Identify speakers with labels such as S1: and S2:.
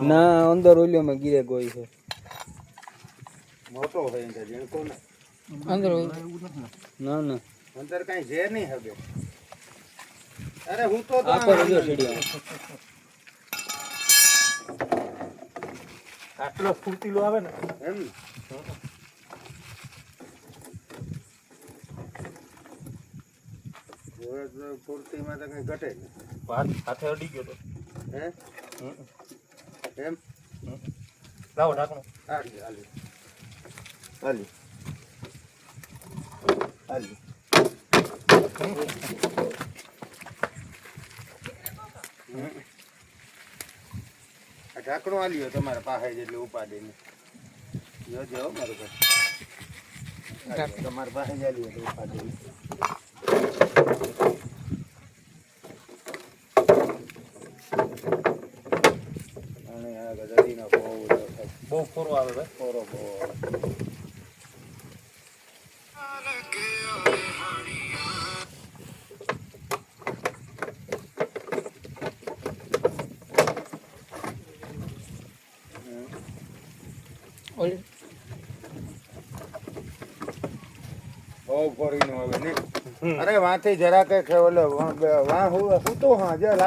S1: ના અંદર ઓલિયોમાં ગીરે ગોઈ છે
S2: મોટો હોય અંદર જેને કોને
S1: અંદર ના ના
S2: અંદર કઈ ઝેર નહીં હવે અરે હું તો
S1: આપો જો સીડી
S3: આટલો ફૂર્તીલો આવે ને
S2: એમ પૂર્તિમાં તો કઈ ઘટે નહીં
S3: હાથે અડી ગયો તો
S2: હે એમ
S3: લાવો ઢાંકણું
S2: હાલી હાલી હાલી હાલી ઢાંકણું આલ્યો તમારે પાસે જેટલી ઉપાડીને જોજો મારું ઘર તમારે પાસે જ આલ્યો એટલે ઉપાડીને અને આ ગદડીનો
S3: બહુ ફોરો આવે ભાઈ
S2: ફોરો બહુ બહુ ફોરીનું હવે ને અરે વાંથી જરા કે ઓલો વાહ હું તો હા